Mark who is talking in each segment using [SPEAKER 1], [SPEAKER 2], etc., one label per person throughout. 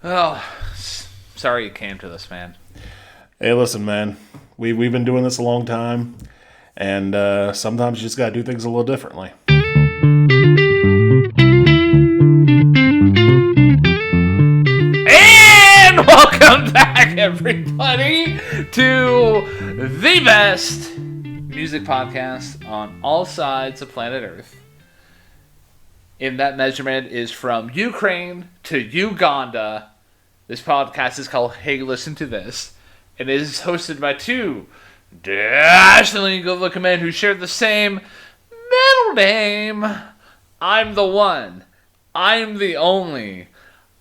[SPEAKER 1] Oh, sorry you came to this, man.
[SPEAKER 2] Hey, listen, man. We've been doing this a long time, and sometimes you just gotta do things a little differently.
[SPEAKER 1] And welcome back, everybody, to the best music podcast on all sides of planet Earth. And that measurement is from Ukraine to Uganda. This podcast is called Hey, Listen to This. And it is hosted by two dashingly good-looking men who share the same middle name. I'm the one. I'm the only.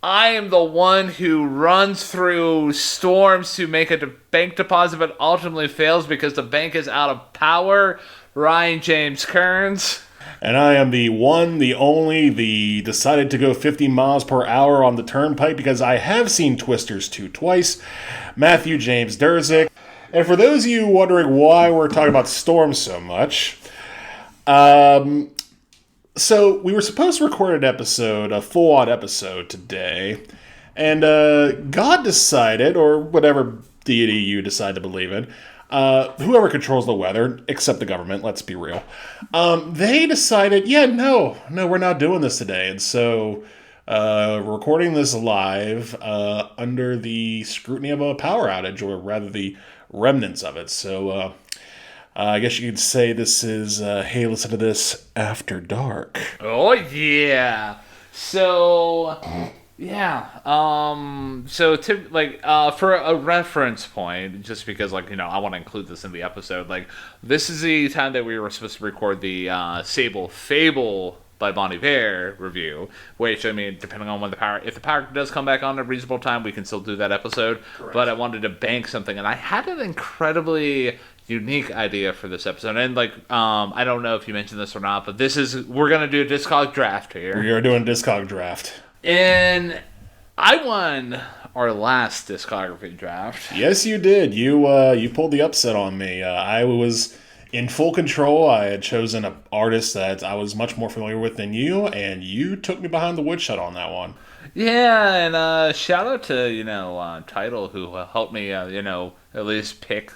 [SPEAKER 1] I am the one who runs through storms to make a bank deposit but ultimately fails because the bank is out of power. Ryan James Kearns.
[SPEAKER 2] And I am the one, the only, the decided to go 50 miles per hour on the turnpike because I have seen Twisters 2 twice, Matthew James Durzik. And for those of you wondering why we're talking about storms so much, so we were supposed to record an episode, a full-on episode today, and God decided, or whatever deity you decide to believe in, whoever controls the weather, except the government, let's be real, they decided, no, we're not doing this today. And so recording this live under the scrutiny of a power outage, or rather the remnants of it. So I guess you could say this is, hey, listen to this after dark.
[SPEAKER 1] Oh, yeah. So... Yeah. For a reference point, just because, I want to include this in the episode. This is the time that we were supposed to record the Sable Fable by Bon Iver review. Which, I mean, depending on when if the power does come back on at a reasonable time, we can still do that episode. Correct. But I wanted to bank something, and I had an incredibly unique idea for this episode. And I don't know if you mentioned this or not, but we're gonna do a Discog draft here.
[SPEAKER 2] We are doing a Discog draft.
[SPEAKER 1] And I won our last discography draft.
[SPEAKER 2] Yes, you did. You pulled the upset on me. I was in full control. I had chosen an artist that I was much more familiar with than you, and you took me behind the woodshed on that one.
[SPEAKER 1] Yeah, and shout out to, Tidal, who helped me, at least pick,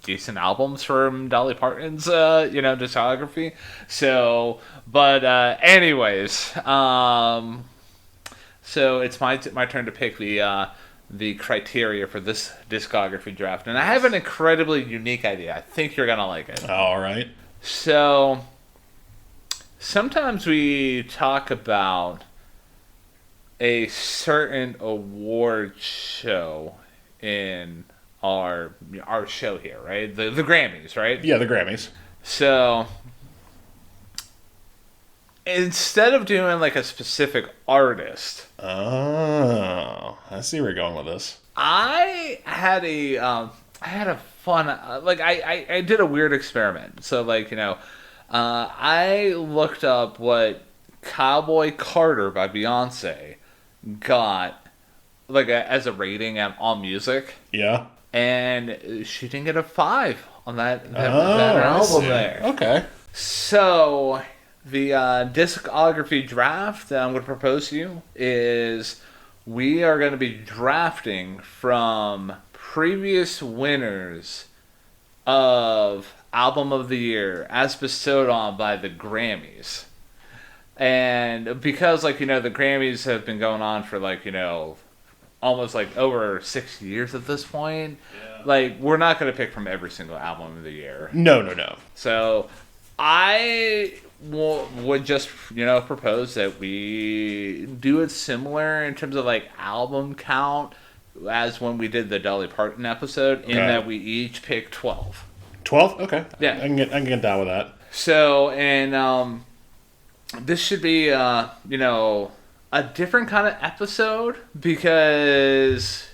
[SPEAKER 1] decent albums from Dolly Parton's, discography. So, but anyways, so it's my turn to pick the criteria for this discography draft, and I have an incredibly unique idea. I think you're gonna like it.
[SPEAKER 2] All right.
[SPEAKER 1] So, sometimes we talk about a certain award show in our show here, right? The Grammys, right?
[SPEAKER 2] Yeah, the Grammys.
[SPEAKER 1] So instead of doing a specific artist,
[SPEAKER 2] oh, I see where you're going with this.
[SPEAKER 1] I had a fun I did a weird experiment. So I looked up what Cowboy Carter by Beyonce got as a rating on AllMusic.
[SPEAKER 2] Yeah.
[SPEAKER 1] And she didn't get a 5 on that album there.
[SPEAKER 2] Okay.
[SPEAKER 1] So, the discography draft that I'm going to propose to you is we are going to be drafting from previous winners of Album of the Year as bestowed on by the Grammys. And because, the Grammys have been going on for, almost over 6 years at this point. Yeah. We're not going to pick from every single album of the year.
[SPEAKER 2] No.
[SPEAKER 1] So I would just, propose that we do it similar in terms of album count as when we did the Dolly Parton episode, in that we each pick 12.
[SPEAKER 2] 12? Okay.
[SPEAKER 1] Yeah.
[SPEAKER 2] I can get down with that.
[SPEAKER 1] So, and this should be, a different kind of episode because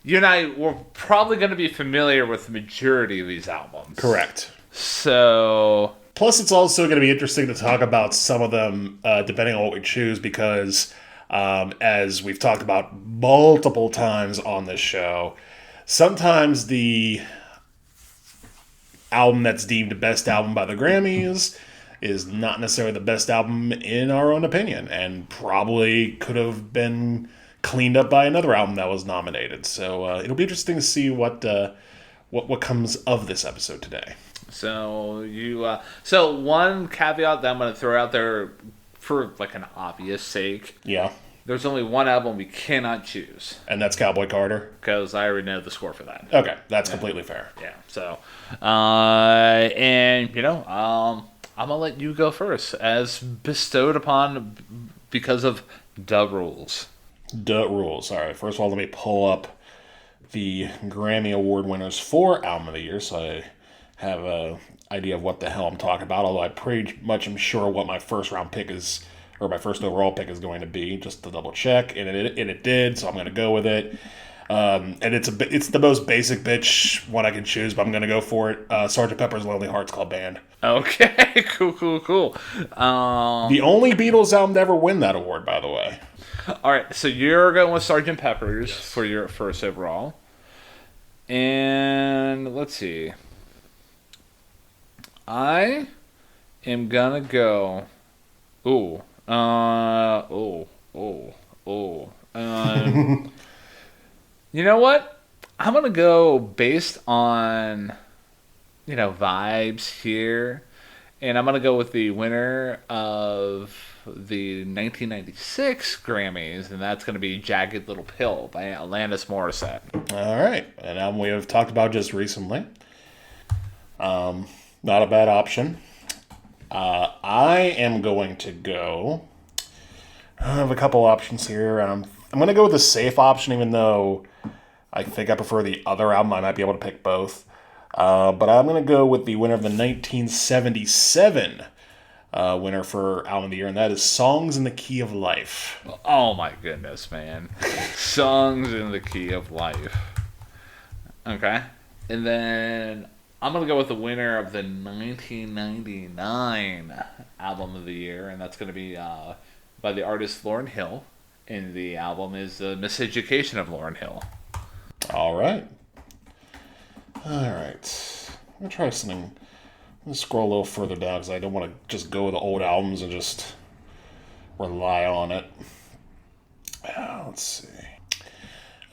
[SPEAKER 1] you and I were probably going to be familiar with the majority of these albums.
[SPEAKER 2] Correct.
[SPEAKER 1] So...
[SPEAKER 2] Plus, it's also going to be interesting to talk about some of them, depending on what we choose, because as we've talked about multiple times on this show, sometimes the album that's deemed the best album by the Grammys is not necessarily the best album in our own opinion, and probably could have been cleaned up by another album that was nominated. So it'll be interesting to see what comes of this episode today.
[SPEAKER 1] So so one caveat that I'm going to throw out there for like an obvious sake.
[SPEAKER 2] Yeah.
[SPEAKER 1] There's only one album we cannot choose.
[SPEAKER 2] And that's Cowboy Carter?
[SPEAKER 1] Because I already know the score for that.
[SPEAKER 2] Okay, that's completely fair.
[SPEAKER 1] Yeah, so, and, I'm going to let you go first, as bestowed upon because of the rules.
[SPEAKER 2] The rules. All right, first of all, let me pull up the Grammy Award winners for Album of the Year, so I have an idea of what the hell I'm talking about, although I pretty much am sure what my first round pick is, or my first overall pick is going to be, just to double check, and it did, so I'm going to go with it. And it's the most basic bitch one I can choose, but I'm going to go for it. Sgt. Pepper's Lonely Hearts Club Band.
[SPEAKER 1] Okay, cool.
[SPEAKER 2] The only Beatles album to ever win that award, by the way.
[SPEAKER 1] All right, so you're going with Sgt. Pepper's for your first overall. And let's see. I am going to go... You know what? I'm going to go based on, vibes here. And I'm going to go with the winner of the 1996 Grammys. And that's going to be Jagged Little Pill by Alanis Morissette.
[SPEAKER 2] All right. An album we have talked about just recently. Not a bad option. I am going to go... I have a couple options here. I'm going to go with the safe option, even though I think I prefer the other album. I might be able to pick both. But I'm going to go with the winner of the 1977 winner for Album of the Year, and that is Songs in the Key of Life.
[SPEAKER 1] Oh my goodness, man. Songs in the Key of Life. Okay. And then I'm going to go with the winner of the 1999 Album of the Year, and that's going to be by the artist Lauryn Hill. And the album is The Miseducation of Lauryn Hill.
[SPEAKER 2] All right. I'm going to try something. I'm going to scroll a little further down because I don't want to just go with the old albums and just rely on it. Let's see.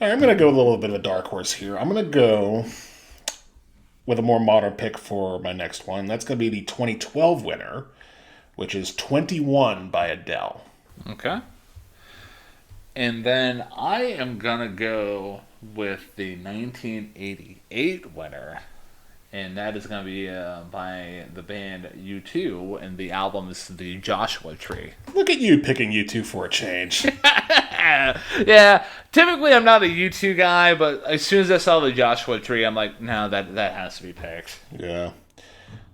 [SPEAKER 2] All right, I'm going to go with a little bit of a dark horse here. I'm going to go with a more modern pick for my next one. That's going to be the 2012 winner, which is 21 by Adele.
[SPEAKER 1] Okay. And then I am going to go with the 1988 winner, and that is going to be by the band U2, and the album is The Joshua Tree.
[SPEAKER 2] Look at you picking U2 for a change.
[SPEAKER 1] Yeah, typically I'm not a U2 guy, but as soon as I saw The Joshua Tree, I'm like, no, that has to be picked.
[SPEAKER 2] Yeah.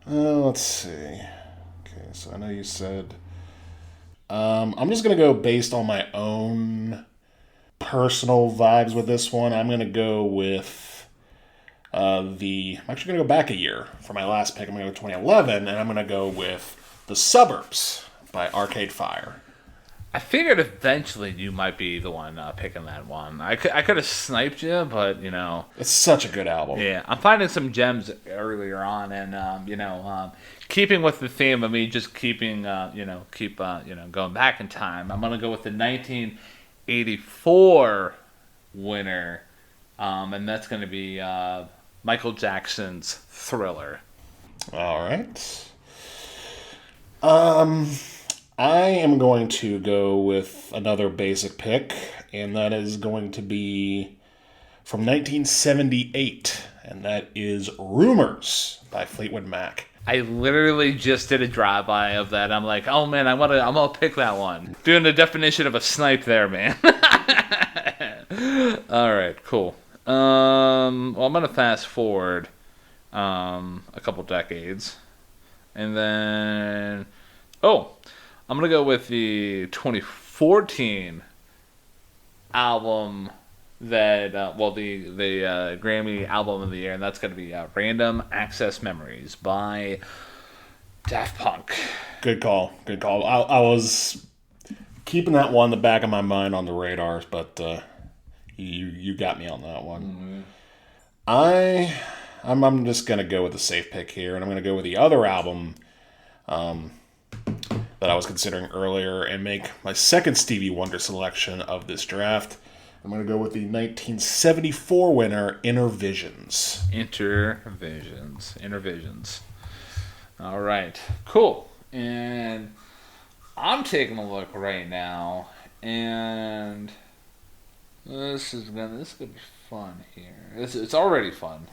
[SPEAKER 2] Let's see. Okay, so I know you said... I'm just going to go based on my own personal vibes with this one. I'm going to go with I'm actually going to go back a year for my last pick. I'm going to go 2011, and I'm going to go with The Suburbs by Arcade Fire.
[SPEAKER 1] I figured eventually you might be the one picking that one. I could have sniped you, but,
[SPEAKER 2] It's such a good album.
[SPEAKER 1] Yeah, I'm finding some gems earlier on, and, keeping with the theme of me just keeping, going back in time, I'm going to go with the 1984 winner, and that's going to be Michael Jackson's Thriller.
[SPEAKER 2] All right. I am going to go with another basic pick, and that is going to be from 1978, and that is Rumors by Fleetwood Mac.
[SPEAKER 1] I literally just did a drive-by of that. I'm like, oh man, I'm gonna pick that one. Doing the definition of a snipe there, man. All right, cool. Well, I'm gonna fast forward a couple decades, and then I'm going to go with the 2014 album that, the Grammy Album of the Year, and that's going to be Random Access Memories by Daft Punk.
[SPEAKER 2] Good call. I was keeping that one in the back of my mind on the radars, but you got me on that one. Mm-hmm. I'm just going to go with the safe pick here, and I'm going to go with the other album that that I was considering earlier and make my second Stevie Wonder selection of this draft. I'm going to go with the 1974 winner, Inner Visions.
[SPEAKER 1] Intervisions. All right, cool. And I'm taking a look right now, and this is gonna be fun here. It's already fun.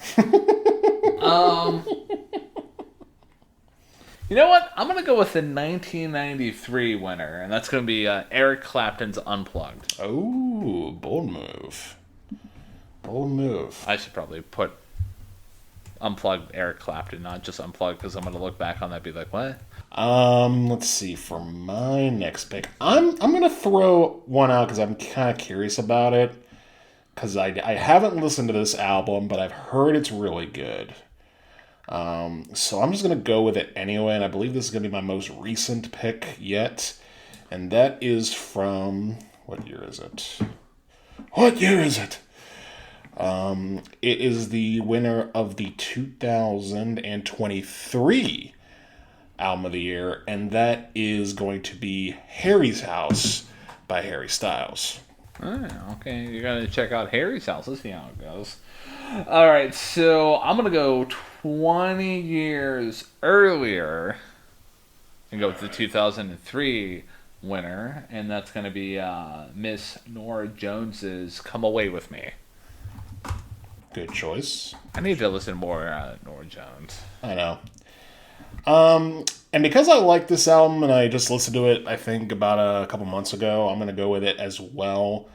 [SPEAKER 1] You know what? I'm gonna go with the 1993 winner, and that's gonna be Eric Clapton's Unplugged.
[SPEAKER 2] Oh, bold move. Bold move.
[SPEAKER 1] I should probably put Unplugged Eric Clapton, not just Unplugged, because I'm gonna look back on that and be like, what?
[SPEAKER 2] Let's see. For my next pick, I'm gonna throw one out because I'm kind of curious about it. Because I haven't listened to this album, but I've heard it's really good. So I'm just gonna go with it anyway, and I believe this is gonna be my most recent pick yet, and that is from what year is it? It is the winner of the 2023 album of the year, and that is going to be Harry's House by Harry Styles.
[SPEAKER 1] Oh, okay. You gotta check out Harry's House. Let's see how it goes. All right, so I'm gonna go 20 years earlier and go with the 2003 winner, and that's gonna be Miss Norah Jones's "Come Away with Me."
[SPEAKER 2] Good choice.
[SPEAKER 1] I need to listen more Norah Jones.
[SPEAKER 2] I know. And because I like this album and I just listened to it, I think about a couple months ago, I'm going to go with it as well.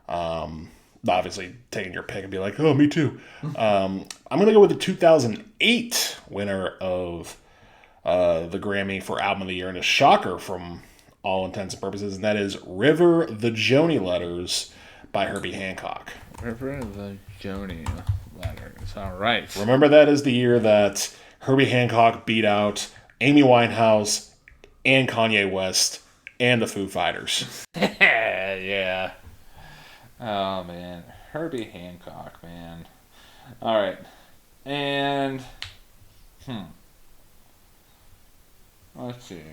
[SPEAKER 2] Obviously, taking your pick and be like, oh, me too. I'm going to go with the 2008 winner of the Grammy for Album of the Year, and a shocker from all intents and purposes, and that is River the Joni Letters by Herbie Hancock.
[SPEAKER 1] River the Joni Letters. All right.
[SPEAKER 2] Remember, that is the year that Herbie Hancock beat out Amy Winehouse and Kanye West and the Foo Fighters.
[SPEAKER 1] Yeah. Oh, man. Herbie Hancock, man. All right. And, let's see.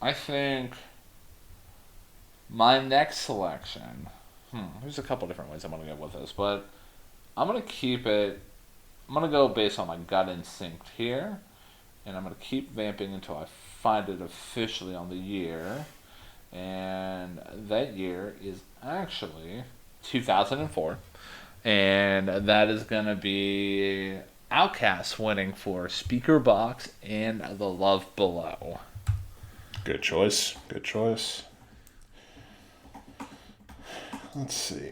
[SPEAKER 1] I think my next selection, there's a couple different ways I'm going to go with this, but I'm going to keep it, I'm going to go based on my gut instinct here, and I'm going to keep vamping until I find it officially on the year, and that year is actually 2004, and that is going to be Outkast winning for Speaker Box and The Love Below.
[SPEAKER 2] Good choice. Good choice. Let's see.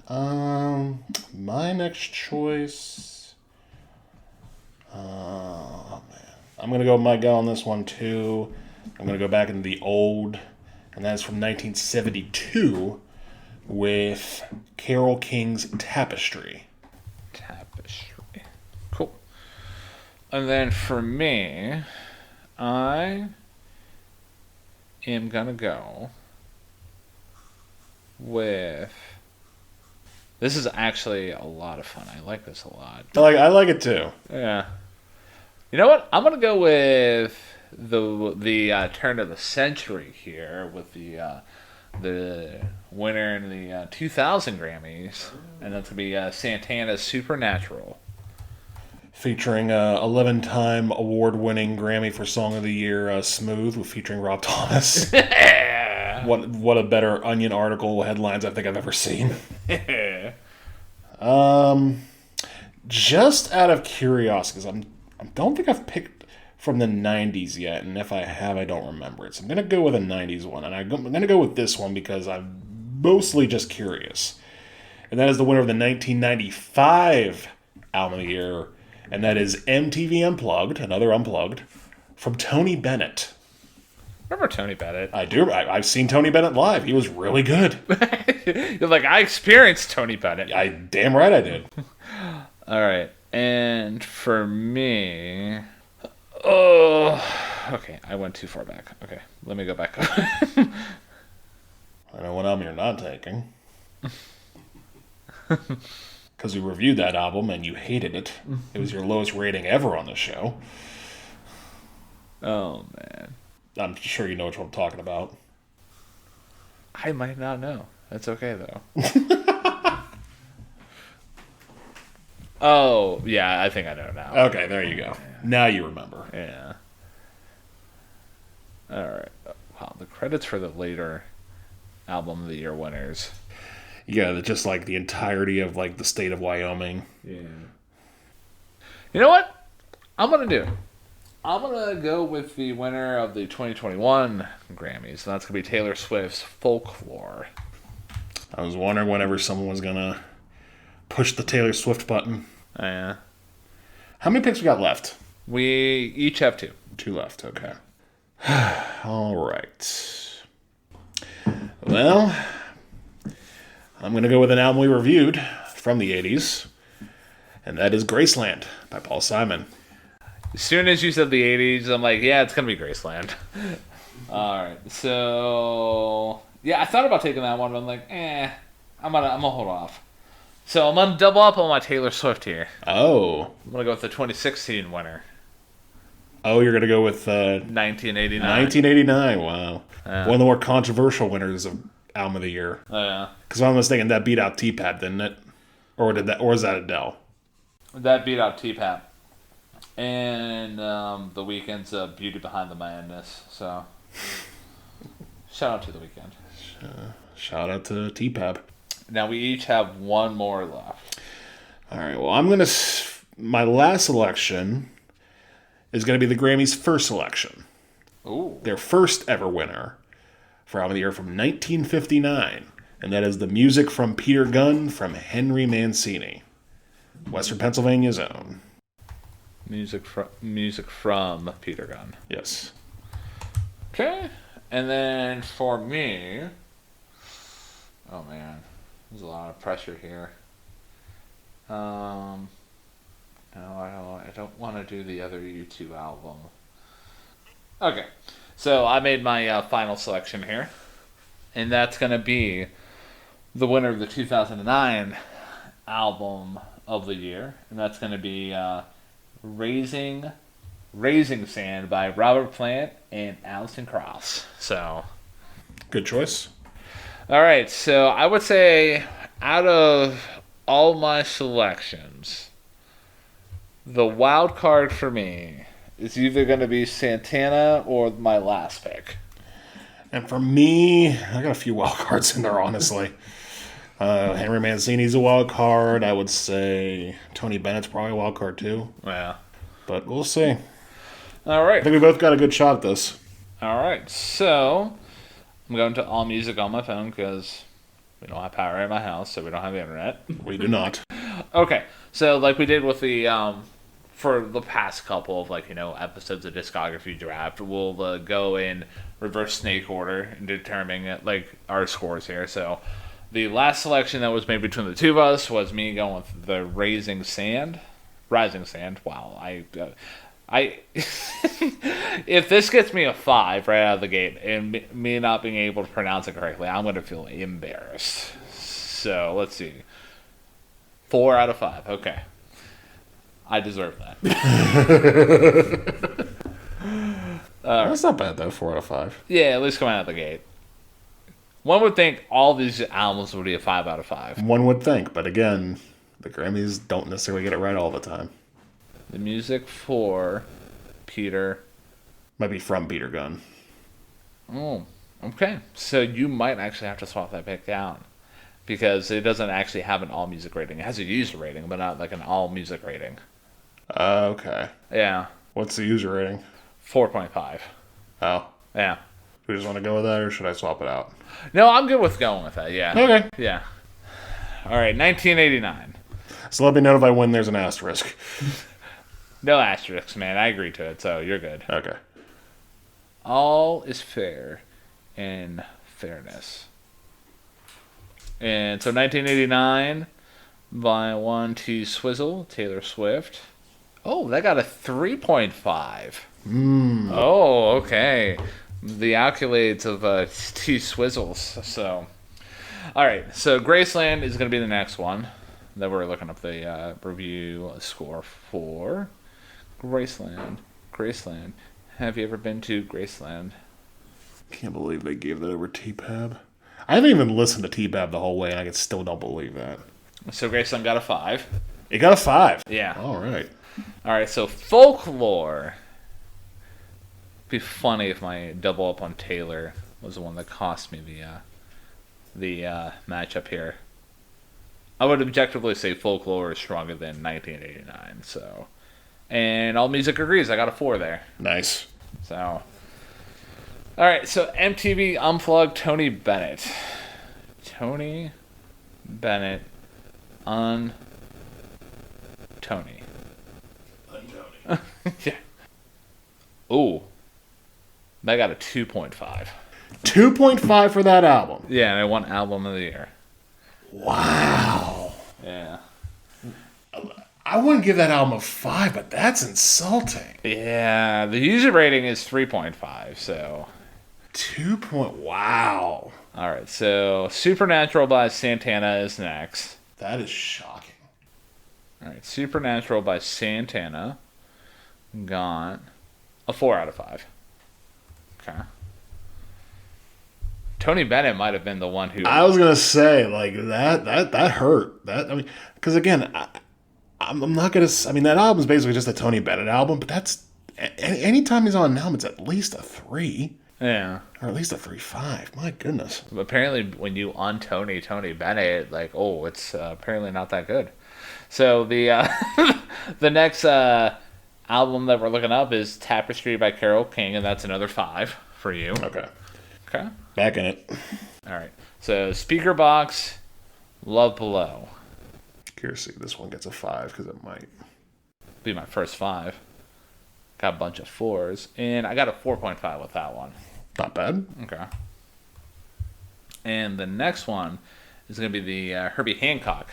[SPEAKER 2] My next choice. Oh, man. I'm going to go with my gal on this one, too. I'm going to go back into the old, and that's from 1972 with Carole King's Tapestry.
[SPEAKER 1] Tapestry. Cool. And then for me, I am going to go with... This is actually a lot of fun. I like this a lot.
[SPEAKER 2] I like it too.
[SPEAKER 1] Yeah. You know what? I'm going to go with the turn of the century here with the winner in the 2000 Grammys, and that's going to be Santana's Supernatural.
[SPEAKER 2] Featuring 11-time award-winning Grammy for Song of the Year, Smooth, featuring Rob Thomas. What a better Onion article headlines I think I've ever seen. Just out of curiosity, because I don't think I've picked from the 90s yet, and if I have, I don't remember it. So I'm going to go with a 90s one, and I'm going to go with this one because I'm mostly just curious. And that is the winner of the 1995 Album of the Year, and that is MTV Unplugged, another Unplugged, from Tony Bennett.
[SPEAKER 1] Remember Tony Bennett?
[SPEAKER 2] I do. I've seen Tony Bennett live. He was really good.
[SPEAKER 1] You're like, I experienced Tony Bennett.
[SPEAKER 2] Damn right I did.
[SPEAKER 1] All right. And for me... Oh, okay. I went too far back. Okay. Let me go back.
[SPEAKER 2] I know what album you're not taking. Because we reviewed that album and you hated it. It was your lowest rating ever on the show.
[SPEAKER 1] Oh, man.
[SPEAKER 2] I'm sure you know which one I'm talking about.
[SPEAKER 1] I might not know. That's okay, though. Oh, yeah, I think I know now.
[SPEAKER 2] Okay, there you go. Now you remember.
[SPEAKER 1] Yeah. Alright. Wow, the credits for the later Album of the Year winners.
[SPEAKER 2] Yeah, just like the entirety of like the state of Wyoming.
[SPEAKER 1] Yeah. You know what? I'm going to do? I'm going to go with the winner of the 2021 Grammys, and that's going to be Taylor Swift's Folklore.
[SPEAKER 2] I was wondering whenever someone was going to push the Taylor Swift button.
[SPEAKER 1] Oh, yeah.
[SPEAKER 2] How many picks we got left?
[SPEAKER 1] We each have 2.
[SPEAKER 2] 2 left, okay. All right. Well, I'm going to go with an album we reviewed from the 80s, and that is Graceland by Paul Simon.
[SPEAKER 1] As soon as you said the 80s, I'm like, yeah, it's going to be Graceland. Alright, so... Yeah, I thought about taking that one, but I'm like, I'm gonna hold off. So I'm going to double up on my Taylor Swift here.
[SPEAKER 2] Oh.
[SPEAKER 1] I'm going to go with the 2016 winner.
[SPEAKER 2] Oh, you're going to go with...
[SPEAKER 1] 1989.
[SPEAKER 2] 1989, wow. One of the more controversial winners of Album of the Year.
[SPEAKER 1] Oh, yeah.
[SPEAKER 2] Because I was thinking that beat out T-Pap, didn't it? Or was that Adele?
[SPEAKER 1] That beat out T-Pap. And The Weeknd's Beauty Behind the Madness. So, shout out to The Weeknd.
[SPEAKER 2] Shout out to T-Pap.
[SPEAKER 1] Now we each have one more left.
[SPEAKER 2] All right, well, I'm going to... My last selection is going to be the Grammys' first selection.
[SPEAKER 1] Ooh.
[SPEAKER 2] Their first ever winner for Album of the Year from 1959. And that is the music from Peter Gunn from Henry Mancini. Western Pennsylvania's own.
[SPEAKER 1] Music from Peter Gunn.
[SPEAKER 2] Yes.
[SPEAKER 1] Okay. And then for me... Oh, man. There's a lot of pressure here. No, I don't want to do the other U2 album. Okay. So I made my final selection here. And that's going to be the winner of the 2009 Album of the Year. And that's going to be Raising Sand by Robert Plant and Alison Krauss. So...
[SPEAKER 2] Good choice.
[SPEAKER 1] All right, so I would say out of all my selections, the wild card for me is either going to be Santana or my last pick.
[SPEAKER 2] And for me, I got a few wild cards in there, honestly. Henry Mancini's a wild card. I would say Tony Bennett's probably a wild card too.
[SPEAKER 1] Yeah.
[SPEAKER 2] But we'll see.
[SPEAKER 1] All right.
[SPEAKER 2] I think we both got a good shot at this.
[SPEAKER 1] All right, so I'm going to All Music on my phone because we don't have power in my house, so we don't have the internet.
[SPEAKER 2] We do not.
[SPEAKER 1] Okay, so like we did with the for the past couple of episodes of Discography Draft, we'll go in reverse snake order and determine our scores here. So the last selection that was made between the two of us was me going with the Rising Sand. Wow, I if this gets me a 5 right out of the gate and me not being able to pronounce it correctly, I'm going to feel embarrassed. So let's see. 4 out of 5. Okay. I deserve that.
[SPEAKER 2] That's not bad, though. 4 out of 5.
[SPEAKER 1] Yeah, at least coming out of the gate. One would think all these albums would be a 5 out of 5.
[SPEAKER 2] One would think, but again, the Grammys don't necessarily get it right all the time.
[SPEAKER 1] The music for Peter...
[SPEAKER 2] Might be from Peter Gunn.
[SPEAKER 1] Oh, okay. So you might actually have to swap that pick down. Because it doesn't actually have an all-music rating. It has a user rating, but not like an all-music rating.
[SPEAKER 2] Okay.
[SPEAKER 1] Yeah.
[SPEAKER 2] What's the user rating?
[SPEAKER 1] 4.5.
[SPEAKER 2] Oh.
[SPEAKER 1] Yeah.
[SPEAKER 2] Do we just want to go with that, or should I swap it out?
[SPEAKER 1] No, I'm good with going with that, yeah.
[SPEAKER 2] Okay.
[SPEAKER 1] Yeah. All right, 1989.
[SPEAKER 2] So let me know if I win there's an asterisk.
[SPEAKER 1] No asterisks, man. I agree to it, so you're good.
[SPEAKER 2] Okay.
[SPEAKER 1] All is fair in fairness. And so 1989 by 1T Swizzle, Taylor Swift. Oh, that got a 3.5. Oh, okay. The accolades of T Swizzles. So, all right. So Graceland is going to be the next one that we're looking up the review score for. Graceland. Have you ever been to Graceland?
[SPEAKER 2] Can't believe they gave that over T-Pab. I haven't even listened to T-Pab the whole way, and I still don't believe that.
[SPEAKER 1] So Grayson got a 5.
[SPEAKER 2] It got a 5.
[SPEAKER 1] Yeah.
[SPEAKER 2] All right.
[SPEAKER 1] All right, so Folklore. Be funny if my double up on Taylor was the one that cost me the matchup here. I would objectively say Folklore is stronger than 1989. So, and All Music agrees. I got a 4 there.
[SPEAKER 2] Nice.
[SPEAKER 1] So, all right. So MTV Unplugged Tony Bennett. Tony Bennett on Tony. Yeah. Ooh. I got a 2.5.
[SPEAKER 2] 2.5 for that album.
[SPEAKER 1] Yeah, and I won Album of the Year.
[SPEAKER 2] Wow.
[SPEAKER 1] Yeah.
[SPEAKER 2] I wouldn't give that album a 5, but that's insulting.
[SPEAKER 1] Yeah, the user rating is 3.5, so.
[SPEAKER 2] 2 point. Wow.
[SPEAKER 1] All right, so Supernatural by Santana is next.
[SPEAKER 2] That is shocking.
[SPEAKER 1] All right, Supernatural by Santana got a 4 out of 5. Okay. Tony Bennett might have been the one who.
[SPEAKER 2] I was gonna say like that hurt. Because again, I'm not gonna. I mean, that album's basically just a Tony Bennett album, but that's anytime he's on an album, it's at least a 3.
[SPEAKER 1] Yeah.
[SPEAKER 2] Or at least a 3.5. My goodness.
[SPEAKER 1] Apparently, when you Tony Bennett, like, oh, it's apparently not that good. So the the next album that we're looking up is Tapestry by Carole King, and that's another 5 for you.
[SPEAKER 2] Okay.
[SPEAKER 1] Okay.
[SPEAKER 2] Back in it.
[SPEAKER 1] All right. So Speaker Box, Love Below.
[SPEAKER 2] Curious to see if this one gets a 5 because it might
[SPEAKER 1] Be my first 5. Got a bunch of 4s, and I got a 4.5 with that one.
[SPEAKER 2] not bad.
[SPEAKER 1] Okay. And the next one is going to be the Herbie Hancock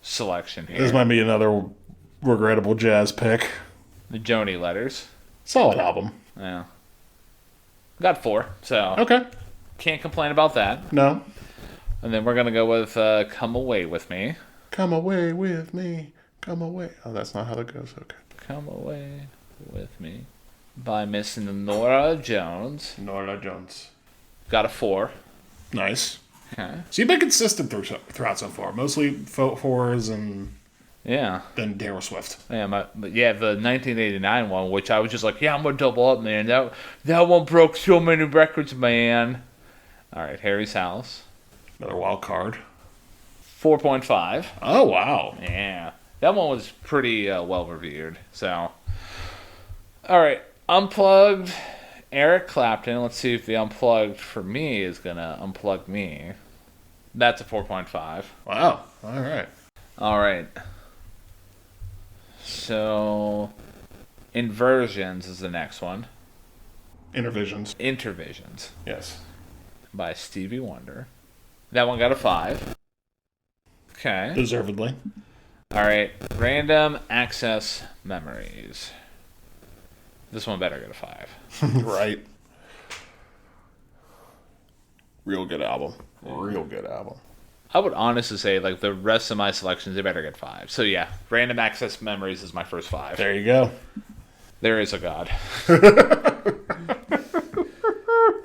[SPEAKER 1] selection here.
[SPEAKER 2] This might be another regrettable jazz pick.
[SPEAKER 1] The Joni Letters.
[SPEAKER 2] Solid album.
[SPEAKER 1] Yeah. Got 4, so
[SPEAKER 2] Okay.
[SPEAKER 1] can't complain about that.
[SPEAKER 2] No.
[SPEAKER 1] And then we're going to go with Come Away With Me.
[SPEAKER 2] Come away with me. Come away. Oh, that's not how that goes. Okay.
[SPEAKER 1] Come Away With Me by Miss Nora Jones.
[SPEAKER 2] Nora Jones.
[SPEAKER 1] Got a 4.
[SPEAKER 2] Nice.
[SPEAKER 1] Okay.
[SPEAKER 2] So you've been consistent throughout so far. Mostly 4s and
[SPEAKER 1] Yeah.
[SPEAKER 2] then Taylor Swift.
[SPEAKER 1] Yeah, but yeah, the 1989 one, which I was just like, yeah, I'm going to double up, man. That one broke so many records, man. All right, Harry's House.
[SPEAKER 2] Another wild card.
[SPEAKER 1] 4.5.
[SPEAKER 2] Oh, wow.
[SPEAKER 1] Yeah. That one was pretty well reviewed. So, all right, Unplugged, Eric Clapton. Let's see if the Unplugged for me is going to unplug me. That's a 4.5.
[SPEAKER 2] Wow. All right.
[SPEAKER 1] All right. So, Inversions is the next one.
[SPEAKER 2] Intervisions.
[SPEAKER 1] Intervisions
[SPEAKER 2] Yes.
[SPEAKER 1] by Stevie Wonder. That one got a 5. Okay.
[SPEAKER 2] Deservedly.
[SPEAKER 1] All right. Random Access Memories. This one better get a 5.
[SPEAKER 2] Right. Real good album. Real good album.
[SPEAKER 1] I would honestly say, like, the rest of my selections, they better get 5. So, yeah, Random Access Memories is my first 5.
[SPEAKER 2] There you go.
[SPEAKER 1] There is a God.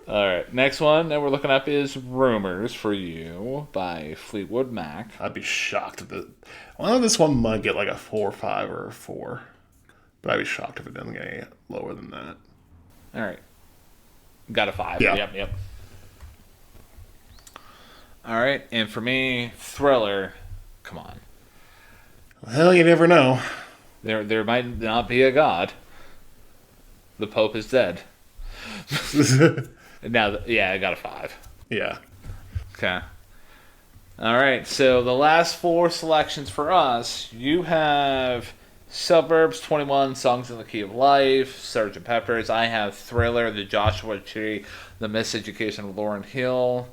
[SPEAKER 1] All right, next one that we're looking up is Rumors for You by Fleetwood Mac.
[SPEAKER 2] I'd be shocked if it. Well, this one might get like a 4 or 5 or a 4. But I'd be shocked if it doesn't get any lower than that.
[SPEAKER 1] All right. Got a 5.
[SPEAKER 2] Yeah.
[SPEAKER 1] Yep. All right, and for me, Thriller, come on.
[SPEAKER 2] Well, you never know.
[SPEAKER 1] There might not be a God. The Pope is dead. Now, yeah, I got a 5.
[SPEAKER 2] Yeah.
[SPEAKER 1] Okay. All right, so the last 4 selections for us, you have Suburbs 21, Songs in the Key of Life, Sgt. Pepper's. I have Thriller, The Joshua Tree, The Miseducation of Lauryn Hill.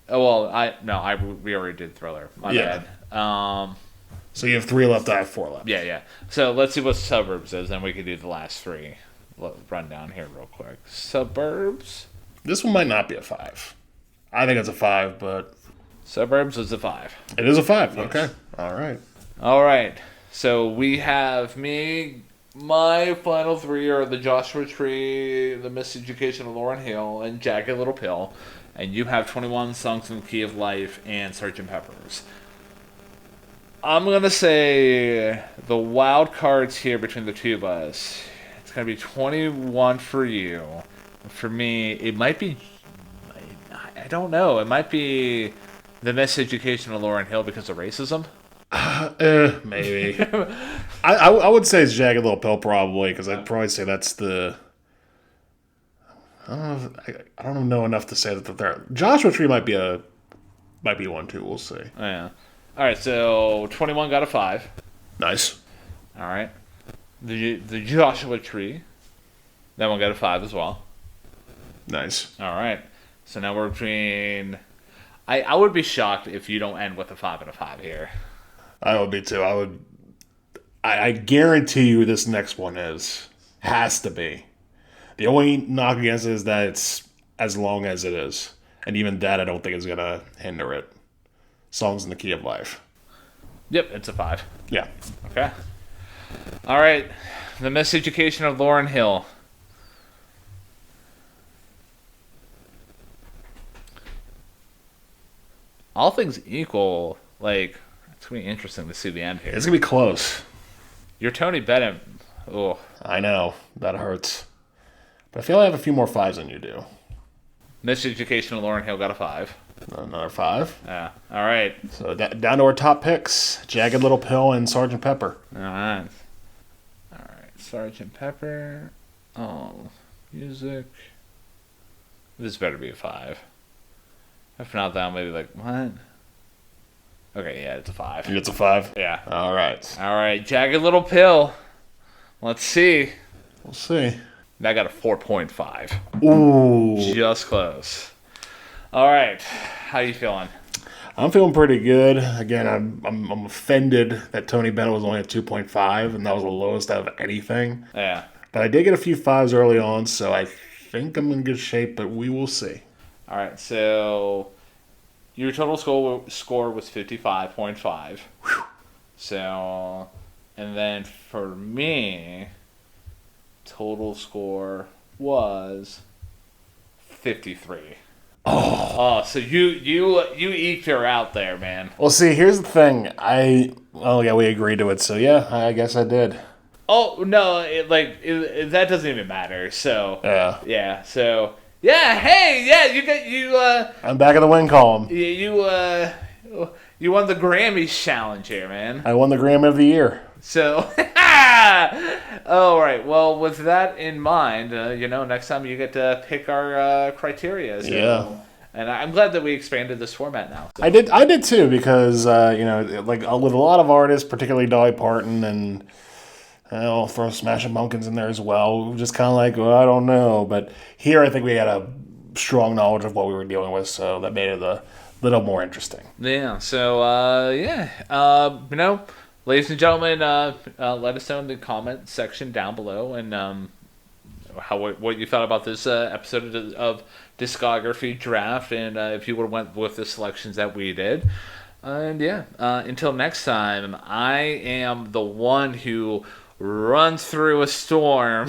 [SPEAKER 1] Oh, well, we already did Thriller. My bad.
[SPEAKER 2] So you have 3 left, I have 4 left.
[SPEAKER 1] Yeah. So let's see what Suburbs is, and we can do the last 3. Run down here real quick. Suburbs.
[SPEAKER 2] This one might not be a 5. I think it's a 5, but...
[SPEAKER 1] Suburbs is a 5.
[SPEAKER 2] It is a 5.
[SPEAKER 1] Yes.
[SPEAKER 2] Okay. All right.
[SPEAKER 1] All right. So we have me My final three are The Joshua Tree, The Miseducation of Lauryn Hill, and Jagged Little Pill. And you have 21 Songs in the Key of Life and Sgt. Pepper's. I'm going to say the wild cards here between the two of us. It's going to be 21 for you. For me, it might be... I don't know. It might be The Miseducation of Lauryn Hill because of racism.
[SPEAKER 2] Maybe. I would say it's Jagged Little Pill probably, because I'd probably say that's the... I don't know enough to say that they're... Joshua Tree might be one too, we'll see.
[SPEAKER 1] Yeah. Alright, so 21 got a 5.
[SPEAKER 2] Nice.
[SPEAKER 1] Alright. The Joshua Tree. That one got a 5 as well. Nice. Alright. So now we're between... I would be shocked if you don't end with a 5 and a 5 here.
[SPEAKER 2] I would be too. I guarantee you this next one has to be. The only knock against it is that it's as long as it is. And even that I don't think is going to hinder it. Songs in the Key of Life.
[SPEAKER 1] Yep, it's a 5.
[SPEAKER 2] Yeah.
[SPEAKER 1] Okay. Alright. The Miseducation of Lauryn Hill. All things equal, like... It's going to be interesting to see the end here.
[SPEAKER 2] It's going to be close.
[SPEAKER 1] You're Tony Bennett. Oh,
[SPEAKER 2] I know. That hurts. But I feel I have a few more 5s than you do.
[SPEAKER 1] Miseducation of Lauryn Hill got a 5.
[SPEAKER 2] Another 5.
[SPEAKER 1] Yeah. All right.
[SPEAKER 2] So down to our top picks. Jagged Little Pill and Sgt. Pepper.
[SPEAKER 1] All right. All right. Sgt. Pepper. Oh, music. This better be a 5. If not, that maybe like, what? Okay, yeah, it's a 5.
[SPEAKER 2] It's a 5?
[SPEAKER 1] Yeah.
[SPEAKER 2] All right.
[SPEAKER 1] All right, Jagged Little Pill. Let's see.
[SPEAKER 2] We'll see.
[SPEAKER 1] That got a 4.5.
[SPEAKER 2] Ooh.
[SPEAKER 1] Just close. All right. How you feeling?
[SPEAKER 2] I'm feeling pretty good. Again, I'm offended that Tony Bennett was only at 2.5, and that was the lowest out of anything.
[SPEAKER 1] Yeah.
[SPEAKER 2] But I did get a few 5s early on, so I think I'm in good shape, but we will see.
[SPEAKER 1] All right, so... Your total score was 55.5. So, and then for me, total score was 53. Oh, so you eked her out there, man.
[SPEAKER 2] Well, see, here's the thing. We agreed to it, so yeah, I guess I did.
[SPEAKER 1] Oh no, that doesn't even matter. So yeah, so. Yeah, hey, yeah, you
[SPEAKER 2] I'm back in the win column.
[SPEAKER 1] You won the Grammy challenge here, man.
[SPEAKER 2] I won the Grammy of the Year.
[SPEAKER 1] So, all right. Well, with that in mind, next time you get to pick our criteria. So,
[SPEAKER 2] yeah.
[SPEAKER 1] And I'm glad that we expanded this format now. So.
[SPEAKER 2] I did too, because with a lot of artists, particularly Dolly Parton and. I'll throw Smashing Pumpkins in there as well. Just kind of like, well, I don't know. But here I think we had a strong knowledge of what we were dealing with, so that made it a little more interesting.
[SPEAKER 1] Yeah, so, ladies and gentlemen, let us know in the comment section down below and what you thought about this episode of Discography Draft, and if you would have went with the selections that we did. And yeah, until next time, I am the one who runs through a storm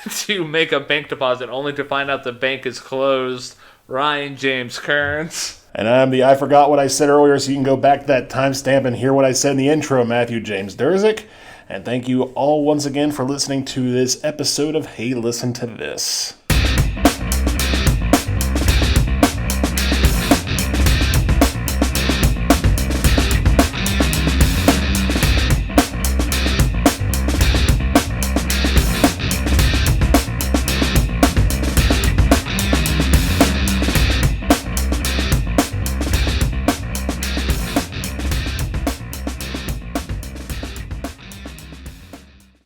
[SPEAKER 1] to make a bank deposit only to find out the bank is closed. Ryan James Kearns.
[SPEAKER 2] And I'm the I forgot what I said earlier, so you can go back to that timestamp and hear what I said in the intro, Matthew James Durzik. And thank you all once again for listening to this episode of Hey Listen to This.